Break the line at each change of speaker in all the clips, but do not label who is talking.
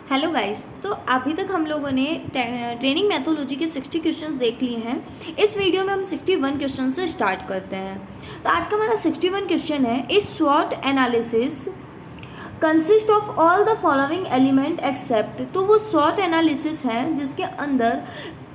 Hello guys, तो अभी तक हम लोगों ने ट्रेनिंग मैथोलॉजी के 60 क्वेश्चंस देख लिए हैं। इस वीडियो में हम 61 क्वेश्चन से स्टार्ट करते हैं। तो आज का हमारा 61 क्वेश्चन है, इज स्वॉट analysis consist of all the following element except. तो वो स्वॉट एनालिसिस है जिसके अंदर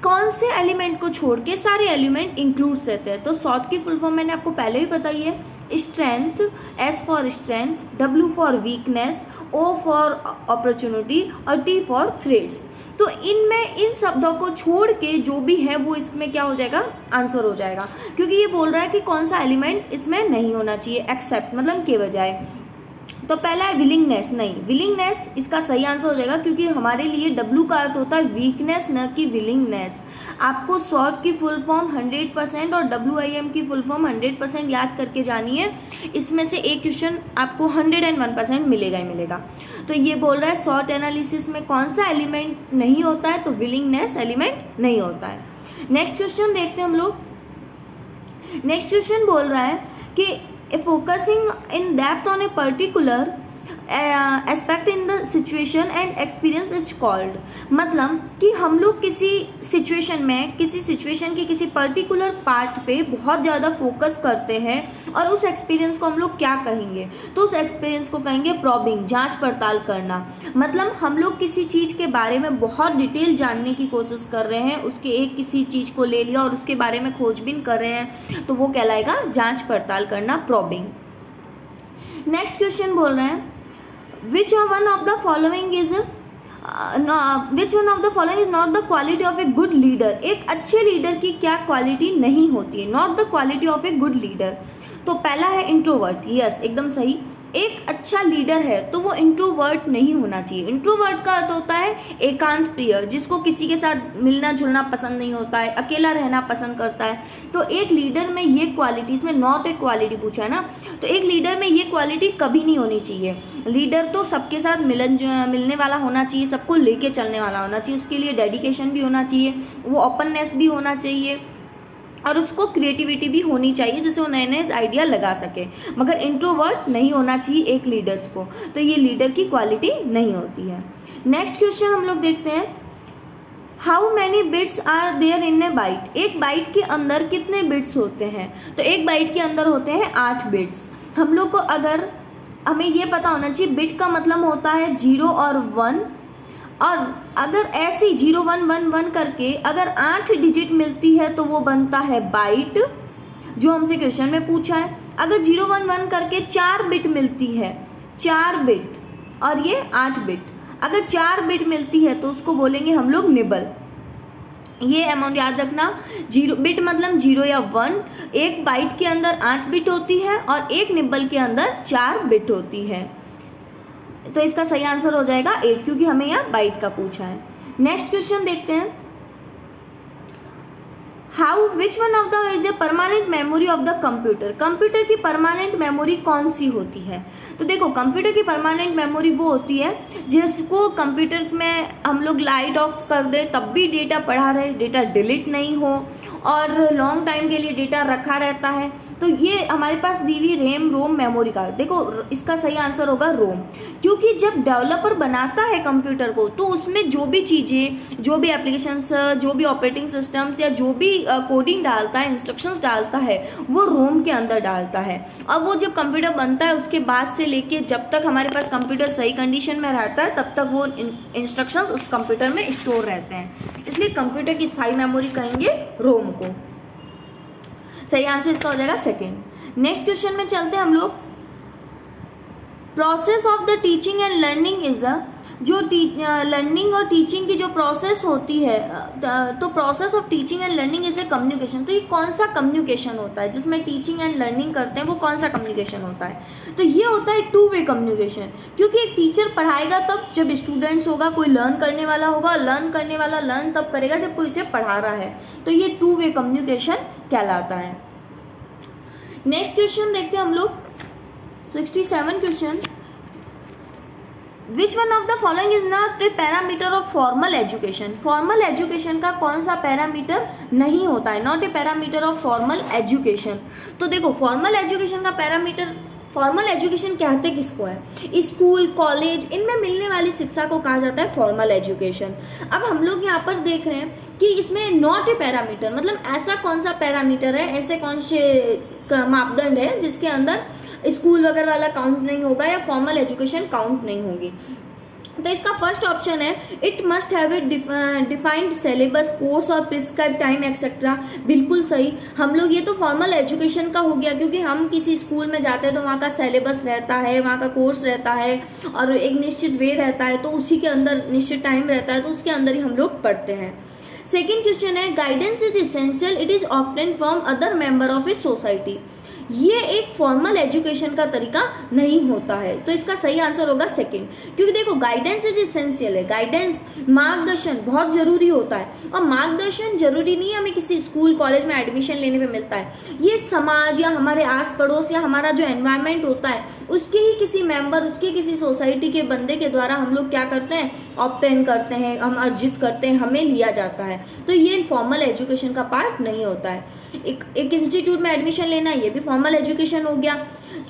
कौन से एलिमेंट को छोड़ के सारे एलिमेंट इंक्लूड्स रहते हैं। तो स्वॉट की फुल फॉर्म मैंने आपको पहले ही बताई है, strength, S for strength, W for weakness, O for opportunity और टी फॉर थ्रेड्स। तो इनमें इन शब्दों को छोड़ के जो भी है वो इसमें क्या हो जाएगा, आंसर हो जाएगा, क्योंकि ये बोल रहा है कि कौन सा एलिमेंट इसमें नहीं होना चाहिए एक्सेप्ट मतलब के बजाय। तो पहला है विलिंगनेस, नहीं विलिंगनेस इसका सही आंसर हो जाएगा, क्योंकि हमारे लिए डब्ल्यू का अर्थ होता है वीकनेस न कि विलिंगनेस। आपको स्वॉट की फुल फॉर्म 100% और WIM की फुल फॉर्म 100% याद करके जानी है। इसमें से एक क्वेश्चन आपको 101% मिलेगा ही मिलेगा। तो ये बोल रहा है स्वॉट एनालिसिस में कौन सा एलिमेंट नहीं होता है, तो विलिंगनेस एलिमेंट नहीं होता है। नेक्स्ट क्वेश्चन देखते हैं हम लोग। नेक्स्ट क्वेश्चन बोल रहा है कि focusing in depth on a particular aspect in the situation and experience is called। मतलब कि हम लोग किसी सिचुएशन में किसी सिचुएशन के किसी पर्टिकुलर पार्ट पे बहुत ज़्यादा फोकस करते हैं और उस एक्सपीरियंस को हम लोग क्या कहेंगे, तो उस एक्सपीरियंस को कहेंगे प्रॉबिंग, जांच पड़ताल करना। मतलब हम लोग किसी चीज़ के बारे में बहुत डिटेल जानने की कोशिश कर रहे हैं, उसके एक किसी चीज़ को ले लिया और उसके बारे में खोजबीन कर रहे हैं, तो वो कहलाएगा जांच पड़ताल करना, प्रॉबिंग। नेक्स्ट क्वेश्चन बोल रहे हैं which one of the following is not the quality of a good leader। एक अच्छे लीडर की क्या क्वालिटी नहीं होती है, not the quality of a good leader. तो पहला है इंट्रोवर्ट, यस एकदम सही। एक अच्छा लीडर है तो वो इंट्रोवर्ट नहीं होना चाहिए। इंट्रोवर्ट का अर्थ होता है एकांत प्रिय, जिसको किसी के साथ मिलना जुलना पसंद नहीं होता है, अकेला रहना पसंद करता है। तो एक लीडर में ये क्वालिटी, इसमें नॉट ए क्वालिटी पूछा है ना, तो एक लीडर में ये क्वालिटी कभी नहीं होनी चाहिए। लीडर तो सबके साथ मिलने वाला होना चाहिए, सबको लेके चलने वाला होना चाहिए, उसके लिए डेडिकेशन भी होना चाहिए, वो ओपननेस भी होना चाहिए और उसको क्रिएटिविटी भी होनी चाहिए जिससे वो नए नए आइडिया लगा सके। मगर इंट्रोवर्ट नहीं होना चाहिए एक लीडर्स को, तो ये लीडर की क्वालिटी नहीं होती है। नेक्स्ट क्वेश्चन हम लोग देखते हैं, how many bits are there in a byte. एक बाइट के अंदर कितने बिट्स होते हैं, तो एक बाइट के अंदर होते हैं 8 बिट्स। हम लोग को अगर हमें ये पता होना चाहिए, बिट का मतलब होता है 0 और 1, और अगर ऐसे 0 1 1 1 करके अगर 8 डिजिट मिलती है तो वो बनता है बाइट, जो हमसे क्वेश्चन में पूछा है। अगर 0 1 1 करके 4 बिट मिलती है, 4 बिट और ये 8 बिट, अगर 4 बिट मिलती है तो उसको बोलेंगे हम लोग निबल। ये अमाउंट याद रखना, 0 बिट मतलब 0 या 1। एक बाइट के अंदर 8 बिट होती है और एक निबल के अंदर 4 बिट होती है। तो इसका सही आंसर हो जाएगा 8, क्योंकि हमें यहाँ बाइट का पूछा है। नेक्स्ट क्वेश्चन देखते हैं, how which one of the is a permanent memory of the computer. Computer की परमानेंट मेमोरी कौन सी होती है, तो देखो कंप्यूटर की परमानेंट मेमोरी वो होती है जिसको कंप्यूटर में हम लोग लाइट ऑफ कर दे तब भी डेटा पढ़ा रहे, डेटा डिलीट नहीं हो और लॉन्ग टाइम के लिए डेटा रखा रहता है। तो ये हमारे पास दी हुई रैम रोम मेमोरी कार्ड, देखो इसका सही आंसर होगा रोम, क्योंकि जब डेवलपर बनाता है कंप्यूटर को तो उसमें जो भी चीज़ें, जो भी एप्लीकेशंस, जो भी ऑपरेटिंग सिस्टम्स या जो भी कोडिंग डालता है, इंस्ट्रक्शंस डालता है, वो रोम के अंदर डालता है। और वो जब कंप्यूटर बनता है उसके बाद से लेके जब तक हमारे पास कंप्यूटर सही कंडीशन में रहता है तब तक वो इंस्ट्रक्शंस उस कंप्यूटर में स्टोर रहते हैं, इसलिए कंप्यूटर की स्थायी मेमोरी कहेंगे रोम को। सही आंसर इसका हो जाएगा सेकेंड। नेक्स्ट क्वेश्चन में चलते हैं हम लोग, process of the teaching and learning is a, जो लर्निंग और टीचिंग की जो प्रोसेस होती है, तो process of teaching and learning is a communication. तो ये कौन सा कम्युनिकेशन होता है जिसमें टीचिंग एंड लर्निंग करते हैं, वो कौन सा कम्युनिकेशन होता है, तो ये होता है 2 वे कम्युनिकेशन। क्योंकि एक टीचर पढ़ाएगा तब जब स्टूडेंट्स होगा, कोई लर्न करने वाला होगा, लर्न करने वाला लर्न तब करेगा जब कोई उसे पढ़ा रहा है, तो ये 2 वे कम्युनिकेशन कहलाता है। नेक्स्ट क्वेश्चन देखते हैं हम लोग, 67 question, which one of the following is not a parameter of formal education. Formal education का कौन सा पैरामीटर नहीं होता है, not a parameter of formal education. तो देखो फॉर्मल एजुकेशन का पैरामीटर फॉर्मल एजुकेशन कहते किसको है? स्कूल, कॉलेज, इनमें मिलने वाली शिक्षा को कहा जाता है फॉर्मल एजुकेशन। अब हम लोग यहाँ पर देख रहे हैं कि इसमें नॉट ए पैरामीटर, मतलब ऐसा कौन सा पैरामीटर है, ऐसे कौन से मापदंड है जिसके अंदर स्कूल वगैरह वाला काउंट नहीं होगा या फॉर्मल एजुकेशन काउंट नहीं होगी। तो इसका फर्स्ट ऑप्शन है it must have a defined syllabus, course और प्रिस्क्राइब टाइम एक्सेट्रा। बिल्कुल सही, हम लोग ये तो फॉर्मल एजुकेशन का हो गया, क्योंकि हम किसी स्कूल में जाते हैं तो वहाँ का सिलेबस रहता है, वहाँ का कोर्स रहता है और एक निश्चित वे रहता है, तो उसी के अंदर निश्चित टाइम रहता है, तो उसके अंदर ही हम लोग पढ़ते हैं। सेकेंड क्वेश्चन है guidance is essential, it is obtain from other member of a society. ये एक फॉर्मल एजुकेशन का तरीका नहीं होता है, तो इसका सही आंसर होगा सेकंड, क्योंकि देखो गाइडेंस इज एसेंशियल है, गाइडेंस मार्गदर्शन बहुत जरूरी होता है, और मार्गदर्शन जरूरी नहीं हमें किसी स्कूल कॉलेज में एडमिशन लेने पे मिलता है, ये समाज या हमारे आस पड़ोस या हमारा जो एनवायरनमेंट होता है उसके ही किसी मेंबर, उसके किसी सोसाइटी के बंदे के द्वारा हम लोग क्या करते हैं, ऑब्टेन करते हैं, हम अर्जित करते हैं, हमें लिया जाता है, तो ये फॉर्मल एजुकेशन का पार्ट नहीं होता है। एक इंस्टीट्यूट में एडमिशन लेना, ये भी फॉर्मल एजुकेशन हो गया।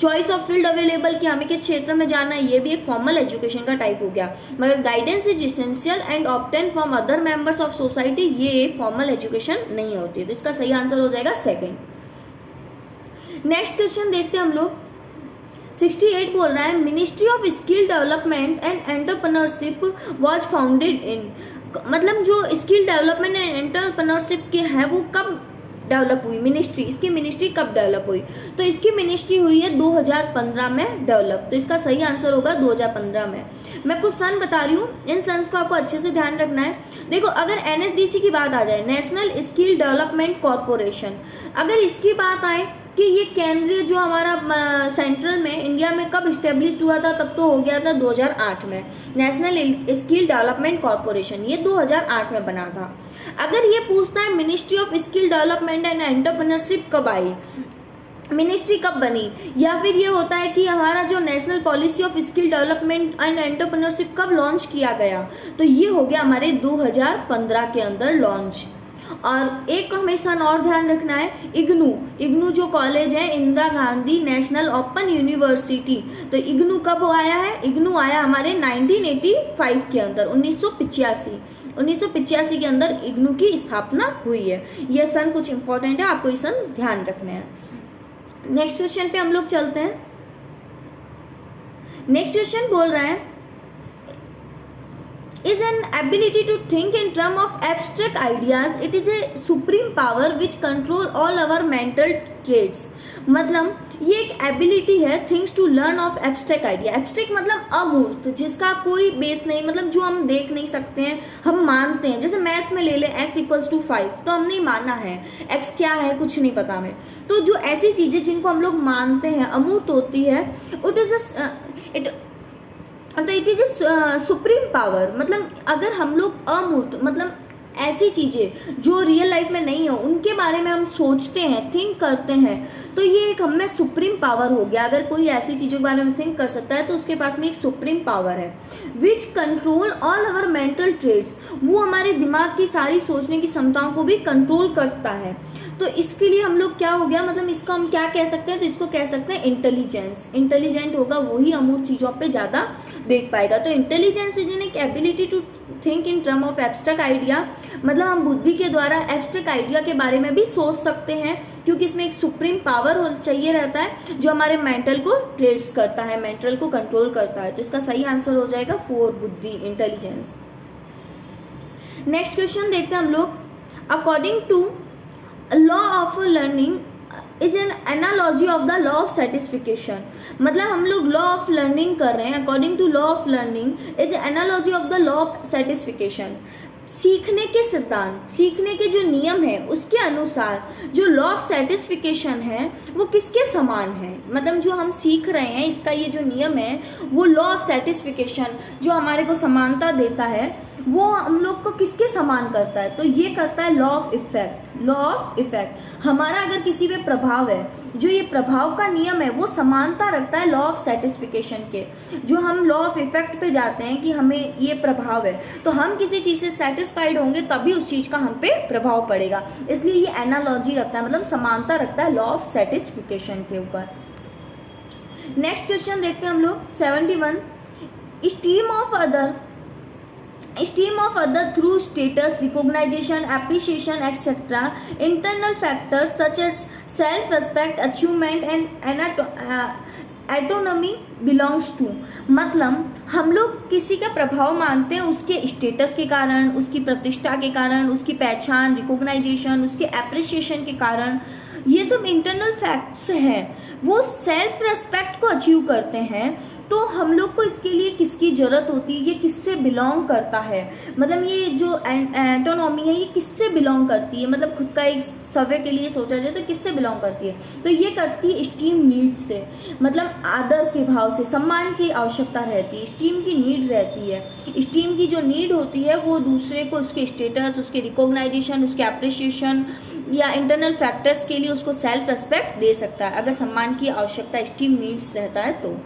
चॉइस ऑफ फील्ड अवेलेबल, कि हमें किस क्षेत्र में जाना है, ये भी एक फॉर्मल एजुकेशन का टाइप हो गया। मगर guidance is essential and obtain from other members of society, ये एक फॉर्मल एजुकेशन नहीं होती है, तो इसका सही आंसर हो जाएगा सेकंड। नेक्स्ट क्वेश्चन देखते हैं हम लोग। 68 बोल रहा है ministry of skill development and entrepreneurship was founded in, मतलब जो स्किल डेवलपमेंट एंड एंटरप्रेन्योरशिप के है वो कब डेवलप हुई मिनिस्ट्री, इसकी मिनिस्ट्री कब डेवलप हुई? तो इसकी मिनिस्ट्री हुई है 2015 में डेवलप, तो इसका सही आंसर होगा 2015 में। मैं कुछ सन बता रही हूँ, इन सन्स को आपको अच्छे से ध्यान रखना है। देखो अगर NSDC की बात आ जाए, नेशनल स्किल डेवलपमेंट कॉर्पोरेशन, अगर इसकी बात आए कि ये केंद्रीय जो हमारा सेंट्रल में इंडिया में कब स्टेब्लिश हुआ था, तब तो हो गया था 2008 में। नेशनल स्किल डेवलपमेंट कॉर्पोरेशन ये 2008 में बना था। अगर ये पूछता है ministry of skill development and entrepreneurship कब आई, मिनिस्ट्री कब बनी, या फिर ये होता है कि हमारा जो national policy of skill development and entrepreneurship कब लॉन्च किया गया, तो ये हो गया हमारे 2015 के अंदर लॉन्च। और एक हमें सन और ध्यान रखना है, इग्नू जो कॉलेज है, Indira Gandhi national open university, तो इग्नू कब आया है? इग्नू आया हमारे 1985 के अंदर, 1985 के अंदर इग्नू की स्थापना हुई है। यह सन कुछ इंपॉर्टेंट है, आपको ये सन ध्यान रखने हैं। नेक्स्ट क्वेश्चन पे हम लोग चलते हैं। नेक्स्ट क्वेश्चन बोल रहा है is an ability to think in terms of abstract ideas, it is a supreme power which control all our mental traits। मतलब ये एक एबिलिटी है things to learn of abstract idea. Abstract मतलब अमूर्त, जिसका कोई बेस नहीं, मतलब जो हम देख नहीं सकते हैं, हम मानते हैं। जैसे मैथ में ले ले x = 5, तो हमने माना है x क्या है कुछ नहीं पता हमें। तो जो ऐसी चीजें जिनको हम लोग मानते हैं अमूर्त होती है, इट इज सुप्रीम पावर। मतलब अगर हम लोग अमूर्त मतलब ऐसी चीज़ें जो रियल लाइफ में नहीं हो उनके बारे में हम सोचते हैं, थिंक करते हैं, तो ये एक हमें सुप्रीम पावर हो गया। अगर कोई ऐसी चीज़ों के बारे में थिंक कर सकता है तो उसके पास में एक सुप्रीम पावर है। Which control all our mental trades, वो हमारे दिमाग की सारी सोचने की क्षमताओं को भी कंट्रोल करता है। तो इसके लिए हम लोग क्या हो गया, मतलब इसको हम क्या कह सकते हैं, तो इसको कह सकते हैं इंटेलिजेंस। इंटेलिजेंट होगा वही अमूर्त चीज़ों पे ज़्यादा देख पाएगा। तो intelligence is an ability to think in term of abstract idea, मतलब हम बुद्धि के द्वारा एब्स्ट्रैक्ट आइडिया के बारे में भी सोच सकते हैं, क्योंकि इसमें एक सुप्रीम पावर चाहिए रहता है जो हमारे मेंटल को ट्रेड्स करता है, मेंटल को कंट्रोल करता है। तो इसका सही आंसर हो जाएगा 4, बुद्धि, इंटेलिजेंस। नेक्स्ट क्वेश्चन देखते हैं हम लोग। According to law of learning is an analogy of the law of satisfaction, मतलब हम लोग लॉ ऑफ लर्निंग कर रहे हैं। According to law of learning is analogy of the law of satisfaction, सीखने के सिद्धांत, सीखने के जो नियम है उसके अनुसार जो लॉ ऑफ सेटिस्फिकेशन है वो किसके समान है, मतलब जो हम सीख रहे हैं इसका ये जो नियम है वो लॉ ऑफ सेटिस्फिकेशन जो हमारे को समानता देता है वो हम लोग को किसके समान करता है, तो ये करता है law of effect. Law of effect हमारा अगर किसी पे प्रभाव है, जो ये प्रभाव का नियम है वो समानता रखता है लॉ ऑफ सेटिस्फिकेशन के। जो हम लॉ ऑफ इफेक्ट पे जाते हैं कि हमें ये प्रभाव है, तो हम किसी चीज़ से सेटिस्फाइड होंगे तभी उस चीज़ का हम पे प्रभाव पड़ेगा, इसलिए ये एनालॉजी रखता है, मतलब समानता रखता है लॉ ऑफ सेटिस्फिकेशन के ऊपर। नेक्स्ट क्वेश्चन देखते हैं हम लोग 71. Esteem of other through status, recognition, appreciation, etc. Internal factors such as self-respect, achievement and autonomy belongs to. मतलब हम लोग किसी का प्रभाव मानते हैं उसके स्टेटस के कारण, उसकी प्रतिष्ठा के कारण, उसकी पहचान, रिकॉग्नाइजेशन, उसके एप्रिसिएशन के कारण. ये सब इंटरनल फैक्ट्स हैं. वो सेल्फ रेस्पेक्ट को अचीव करते हैं. तो हम लोग को इसके लिए किसकी ज़रूरत होती है, ये किससे बिलोंग करता है, मतलब ये जो एटोनॉमी है ये किससे बिलोंग करती है, मतलब खुद का एक सर्वे के लिए सोचा जाए तो किससे बिलोंग करती है. तो ये करती है स्टीम नीड से, मतलब आदर के भाव से, सम्मान की आवश्यकता रहती है, स्टीम की नीड रहती है. स्टीम की जो नीड होती है वो दूसरे को उसके स्टेटस, उसके रिकॉग्नाइजेशन, उसके अप्रिशिएशन या इंटरनल फैक्टर्स के लिए उसको सेल्फ रेस्पेक्ट दे सकता है अगर सम्मान की आवश्यकता स्टीम नीड्स रहता है तो.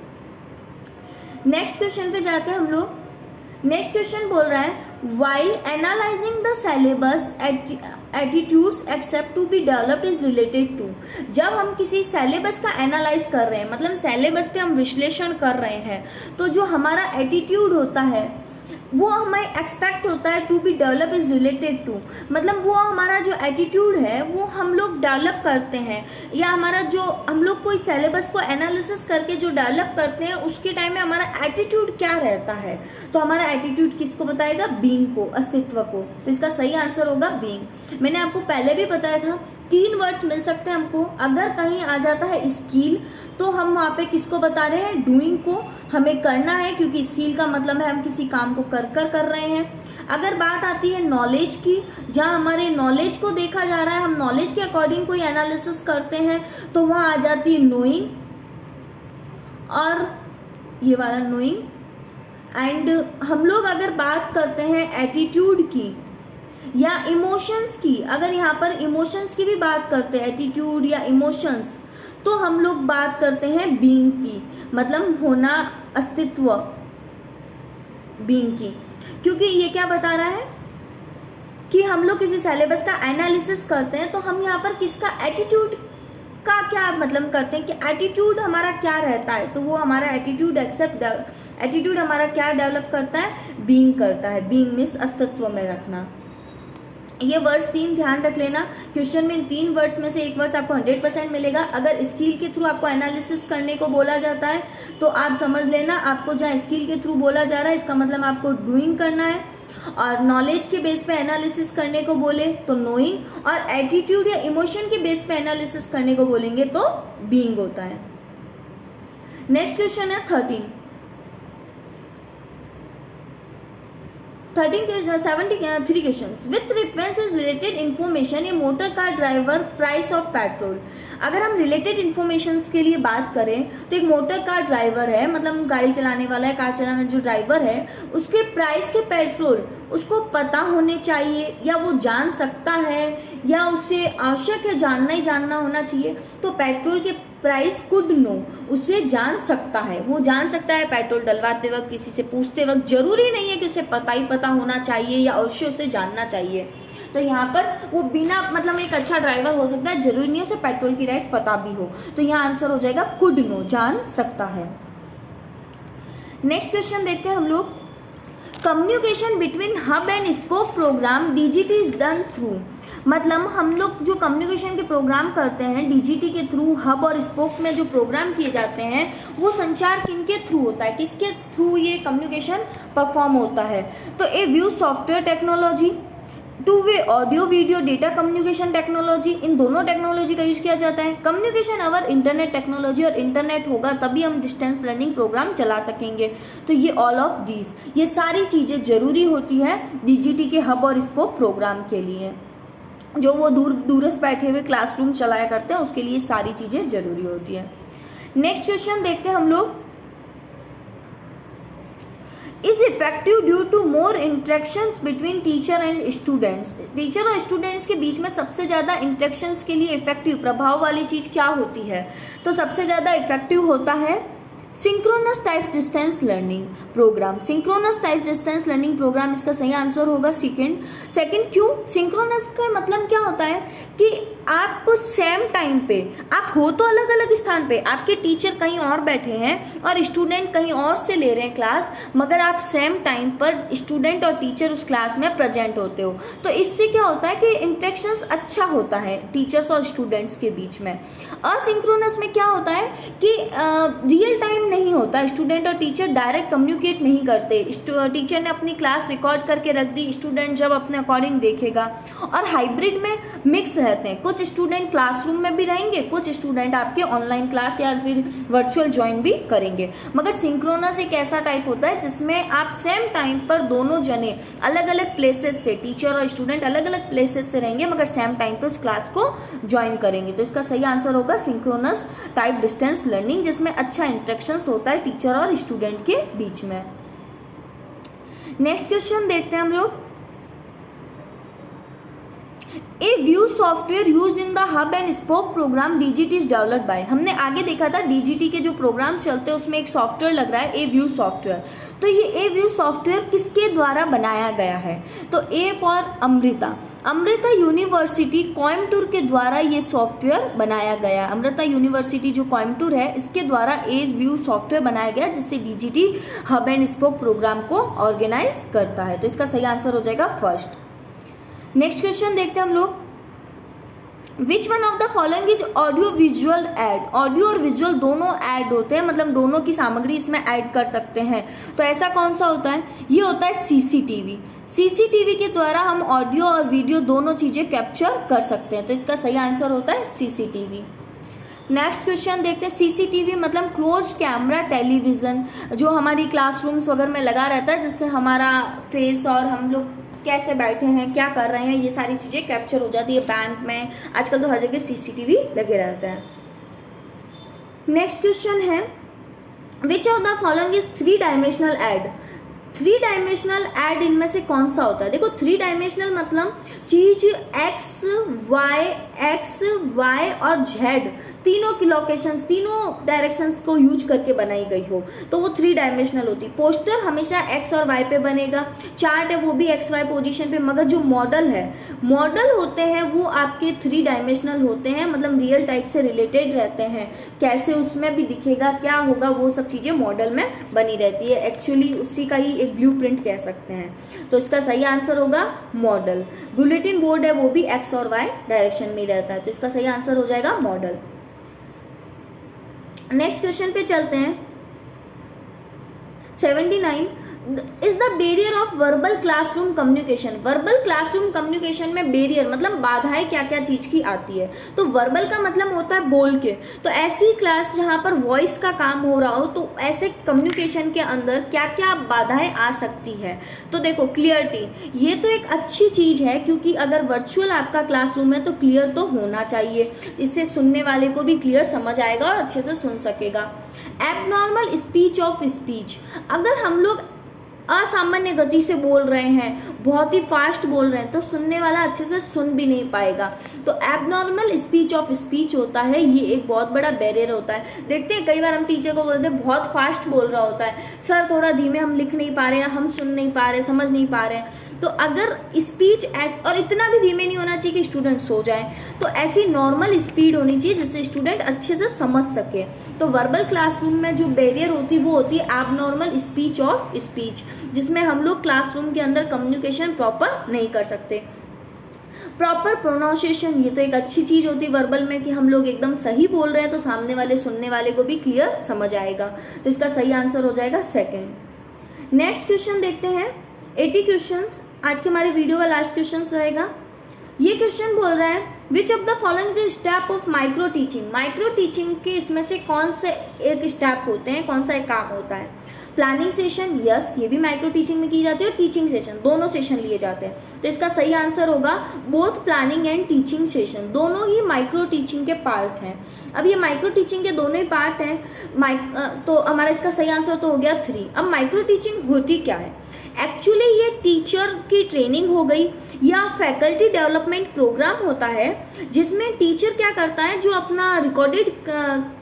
नेक्स्ट क्वेश्चन पे जाते हैं हम लोग. नेक्स्ट क्वेश्चन बोल रहा है while analyzing the syllabus attitudes accept to be developed is related to. जब हम किसी सिलेबस का एनालाइज कर रहे हैं, मतलब सिलेबस पे हम विश्लेषण कर रहे हैं, तो जो हमारा एटीट्यूड होता है वो हमें एक्सपेक्ट होता है to be develop is related to, मतलब वो हमारा जो एटीट्यूड है वो हम लोग डेवलप करते हैं, या हमारा जो हम लोग कोई सिलेबस को एनालिसिस करके जो डेवलप करते हैं उसके टाइम में हमारा एटीट्यूड क्या रहता है. तो हमारा एटीट्यूड किसको बताएगा, बीइंग को, अस्तित्व को. तो इसका सही आंसर होगा बीइंग. मैंने आपको पहले भी बताया था 3 वर्ड्स मिल सकते हैं हमको. अगर कहीं आ जाता है स्किल तो हम वहाँ पे किसको बता रहे हैं, डूइंग को. हमें करना है क्योंकि स्किल का मतलब है हम किसी काम को कर रहे हैं. अगर बात आती है नॉलेज की, जहाँ हमारे नॉलेज को देखा जा रहा है, हम नॉलेज के अकॉर्डिंग कोई एनालिसिस करते हैं, तो वहाँ आ जाती है नोइंग और ये वाला नोइंग. एंड हम लोग अगर बात करते हैं एटीट्यूड की या इमोशंस की, अगर यहाँ पर इमोशंस की भी बात करते हैं, एटीट्यूड या इमोशंस, तो हम लोग बात करते हैं बीइंग की, मतलब होना, अस्तित्व, बीइंग की. क्योंकि ये क्या बता रहा है कि हम लोग किसी सिलेबस का एनालिसिस करते हैं तो हम यहाँ पर किसका एटीट्यूड का क्या मतलब करते हैं कि एटीट्यूड हमारा क्या रहता है. तो वो हमारा एटीट्यूड एटीट्यूड हमारा क्या डेवलप करता है, बीइंग करता है. बीइंग मीन्स अस्तित्व में रखना. ये वर्ड्स 3 ध्यान रख लेना. क्वेश्चन में इन 3 वर्ड्स में से एक वर्ड्स आपको 100% मिलेगा. अगर स्किल के थ्रू आपको एनालिसिस करने को बोला जाता है तो आप समझ लेना, आपको जहाँ स्किल के थ्रू बोला जा रहा है इसका मतलब आपको डूइंग करना है. और नॉलेज के बेस पे एनालिसिस करने को बोले तो नोइंग, और एटीट्यूड या इमोशन के बेस पे एनालिसिस करने को बोलेंगे तो बीइंग होता है. नेक्स्ट क्वेश्चन है 73 questions. With reference related information A motor car driver price of petrol. अगर हम रिलेटेड इन्फॉर्मेशंस के लिए बात करें तो एक मोटर कार ड्राइवर है, मतलब गाड़ी चलाने वाला है, कार चलाने जो ड्राइवर है, उसके प्राइस के पेट्रोल उसको पता होने चाहिए या वो जान सकता है या उसे आवश्यक है जानना ही जानना होना चाहिए. तो पेट्रोल के प्राइस कुड नो, उसे जान सकता है, वो जान सकता है पेट्रोल डलवाते वक्त, किसी से पूछते वक्त. जरूरी नहीं है कि उसे पता ही पता होना चाहिए या अवश्य उसे जानना चाहिए. तो यहाँ पर वो बिना मतलब एक अच्छा ड्राइवर हो सकता है, जरूरी नहीं है उसे पेट्रोल की रेट पता भी हो. तो यहाँ आंसर हो जाएगा कुड नो, जान सकता है. नेक्स्ट क्वेश्चन देखते हैं हम लोग. Communication between hub and spoke programme DGT is done through. मतलब हम लोग जो कम्युनिकेशन के प्रोग्राम करते हैं डीजीटी के थ्रू, हब और स्पोक में जो प्रोग्राम किए जाते हैं वो संचार किनके थ्रू होता है, किसके थ्रू ये कम्युनिकेशन परफॉर्म होता है. तो A view software technology, two way audio video data communication technology, इन दोनों टेक्नोलॉजी का यूज किया जाता है. कम्युनिकेशन अवर इंटरनेट टेक्नोलॉजी, और इंटरनेट होगा तभी हम डिस्टेंस लर्निंग प्रोग्राम चला सकेंगे. तो ये ऑल ऑफ दीज, ये सारी चीज़ें जरूरी होती है डीजीटी के हब और स्पोक प्रोग्राम के लिए. जो वो दूरस्थ बैठे हुए क्लासरूम चलाया करते हैं उसके लिए सारी चीज़ें जरूरी होती है. नेक्स्ट क्वेश्चन देखते हैं हम लोग. Is effective due to more interactions between teacher and students. Teacher और स्टूडेंट्स के बीच में सबसे ज़्यादा इंटरेक्शंस के लिए इफेक्टिव प्रभाव वाली चीज़ क्या होती है. तो सबसे ज़्यादा इफेक्टिव होता है synchronous type distance learning program, synchronous type distance learning program इसका सही आंसर होगा सेकंड। क्यों? सिंक्रोनस का मतलब क्या होता है कि आप सेम टाइम पे, आप हो तो अलग अलग स्थान पे, आपके टीचर कहीं और बैठे हैं और स्टूडेंट कहीं और से ले रहे हैं क्लास, मगर आप सेम टाइम पर स्टूडेंट और टीचर उस क्लास में प्रेजेंट होते हो। तो इससे क्या होता है कि इंटरेक्शंस अच्छा होता है टीचर्स और स्टूडेंट्स के बीच में। असिंक्रोनस में क्या होता है कि रियल टाइम नहीं होता, स्टूडेंट और टीचर डायरेक्ट कम्युनिकेट नहीं करते, टीचर ने अपनी क्लास रिकॉर्ड करके रख दी, स्टूडेंट जब अपने अकॉर्डिंग देखेगा। और हाइब्रिड में मिक्स रहते हैं, कुछ स्टूडेंट क्लासरूम में भी रहेंगे, कुछ स्टूडेंट आपके ऑनलाइन क्लास या फिर वर्चुअल ज्वाइन भी करेंगे। मगर सिंक्रोनस एक ऐसा टाइप होता है जिसमें आप सेम टाइम पर दोनों जने अलग अलग प्लेसेस से, टीचर और स्टूडेंट अलग अलग प्लेसेस से रहेंगे मगर सेम टाइम पर उस क्लास को ज्वाइन करेंगे। तो इसका सही आंसर होगा सिंक्रोनस टाइप डिस्टेंस लर्निंग, जिसमें अच्छा इंटरेक्शन होता है टीचर और स्टूडेंट के बीच में। नेक्स्ट क्वेश्चन देखते हैं हम लोग। A view software used in the hub and spoke programme DGT is developed by. हमने आगे देखा था डीजीटी के जो प्रोग्राम चलते हैं उसमें एक सॉफ्टवेयर लग रहा है ए व्यू सॉफ्टवेयर। तो ये ए व्यू सॉफ्टवेयर किसके द्वारा बनाया गया है? तो A for Amrita university Coimbatore के द्वारा ये सॉफ्टवेयर बनाया गया। अमृता यूनिवर्सिटी जो कोयम्बटूर है इसके द्वारा ए व्यू सॉफ्टवेयर बनाया गया, जिससे DGT hub and spoke program को ऑर्गेनाइज करता है। तो इसका सही आंसर हो जाएगा फर्स्ट। नेक्स्ट क्वेश्चन देखते हैं हम लोग। Which one of the following is audio visual add? Audio और विजुअल दोनों ऐड होते हैं, मतलब दोनों की सामग्री इसमें ऐड कर सकते हैं। तो ऐसा कौन सा होता है? ये होता है सीसीटीवी। सीसीटीवी के द्वारा हम ऑडियो और वीडियो दोनों चीजें कैप्चर कर सकते हैं। तो इसका सही आंसर होता है सीसीटीवी। नेक्स्ट क्वेश्चन देखते हैं। सीसीटीवी मतलब क्लोज कैमरा टेलीविजन, जो हमारी क्लासरूम्स वगैरह में लगा रहता है, जिससे हमारा फेस और हम लोग कैसे बैठे हैं, क्या कर रहे हैं, ये सारी चीज़ें कैप्चर हो जाती है। बैंक में आजकल तो हर जगह सीसीटीवी लगे रहते हैं। नेक्स्ट क्वेश्चन है which of the following is 3 dimensional aid? 3 dimensional aid इनमें से कौन सा होता है? देखो 3 डायमेंशनल मतलब चीज एक्स वाई और जेड तीनों की लोकेशंस, तीनों डायरेक्शंस को यूज करके बनाई गई हो तो वो 3 डायमेंशनल होती। पोस्टर हमेशा एक्स और वाई पे बनेगा, चार्ट है वो भी एक्स वाई पोजीशन पे, मगर जो मॉडल होते हैं वो आपके 3 डायमेंशनल होते हैं, मतलब रियल टाइप से रिलेटेड रहते हैं। कैसे उसमें भी दिखेगा, क्या होगा, वो सब चीजें मॉडल में बनी रहती है। एक्चुअली उसी का ही एक ब्लूप्रिंट कह सकते हैं। तो इसका सही आंसर होगा मॉडल। बुलेटिन बोर्ड है वो भी एक्स और वाई डायरेक्शन में रहता है, तो इसका सही आंसर हो जाएगा मॉडल। नेक्स्ट क्वेश्चन पे चलते हैं। 79 is the barrier of verbal classroom communication. Verbal classroom communication में बैरियर मतलब बाधाएं क्या क्या चीज की आती है? तो वर्बल का मतलब होता है बोल के, तो ऐसी क्लास जहां पर वॉइस का काम हो रहा हो तो ऐसे कम्युनिकेशन के अंदर क्या क्या बाधाएं आ सकती है? तो देखो क्लियरिटी, ये तो एक अच्छी चीज है क्योंकि अगर वर्चुअल आपका क्लासरूम है तो क्लियर तो होना चाहिए, इससे सुनने वाले को भी क्लियर समझ आएगा और अच्छे से सुन सकेगा। एबनॉर्मल स्पीच ऑफ स्पीच, अगर हम लोग असामान्य गति से बोल रहे हैं, बहुत ही फास्ट बोल रहे हैं तो सुनने वाला अच्छे से सुन भी नहीं पाएगा। तो एबनॉर्मल स्पीच ऑफ स्पीच होता है, ये एक बहुत बड़ा बैरियर होता है। देखते हैं कई बार हम टीचर को बोलते हैं बहुत फास्ट बोल रहा होता है, सर थोड़ा धीमे, हम लिख नहीं पा रहे हैं, हम सुन नहीं पा रहे, समझ नहीं पा रहे हैं। तो अगर स्पीच और इतना भी धीमे नहीं होना चाहिए कि स्टूडेंट सो जाए, तो ऐसी नॉर्मल स्पीड होनी चाहिए जिससे स्टूडेंट अच्छे से समझ सके। तो वर्बल क्लासरूम में जो बैरियर होती है वो होती है एबनॉर्मल स्पीच ऑफ स्पीच, जिसमें हम लोग क्लासरूम के अंदर कम्युनिकेशन प्रॉपर नहीं कर सकते। प्रॉपर प्रोनाउंसिएशन, ये तो एक अच्छी चीज होती है वर्बल में कि हम लोग एकदम सही बोल रहे हैं तो सामने वाले सुनने वाले को भी क्लियर समझ आएगा। तो इसका सही आंसर हो जाएगा सेकंड। नेक्स्ट क्वेश्चन देखते हैं। 80 क्वेश्चंस आज के हमारे वीडियो का लास्ट क्वेश्चन रहेगा। ये क्वेश्चन बोल रहा है which of the following is step of micro teaching. Micro teaching के इसमें से कौन से एक स्टेप होते हैं, कौन सा एक काम होता है? प्लानिंग सेशन, यस, ये भी माइक्रो टीचिंग में की जाती है, और टीचिंग सेशन, दोनों सेशन लिए जाते हैं। तो इसका सही आंसर होगा both planning and teaching session, दोनों ही माइक्रो टीचिंग के पार्ट हैं। अब ये माइक्रो टीचिंग के दोनों ही पार्ट हैं, तो हमारा इसका सही आंसर तो हो गया 3। अब माइक्रो टीचिंग होती क्या है? एक्चुअली ये टीचर की ट्रेनिंग हो गई या फैकल्टी डेवलपमेंट प्रोग्राम होता है जिसमें टीचर क्या करता है, जो अपना रिकॉर्डेड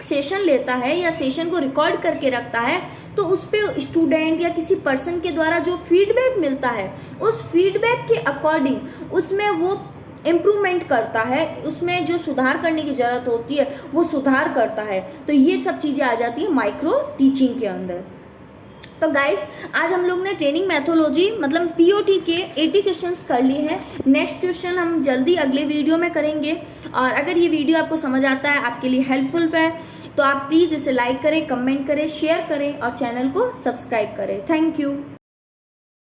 सेशन लेता है या सेशन को रिकॉर्ड करके रखता है, तो उस पर स्टूडेंट या किसी पर्सन के द्वारा जो फीडबैक मिलता है उस फीडबैक के अकॉर्डिंग उसमें वो इम्प्रूवमेंट करता है, उसमें जो सुधार करने की ज़रूरत होती है वो सुधार करता है। तो ये सब चीज़ें आ जाती है माइक्रो टीचिंग के अंदर। तो गाइस आज हम लोग ने ट्रेनिंग मैथोलॉजी मतलब पीओटी के 80 क्वेश्चंस कर लिए हैं। नेक्स्ट क्वेश्चन हम जल्दी अगले वीडियो में करेंगे। और अगर ये वीडियो आपको समझ आता है, आपके लिए हेल्पफुल है, तो आप प्लीज़ इसे लाइक करें, कमेंट करें, शेयर करें और चैनल को सब्सक्राइब करें। Thank you.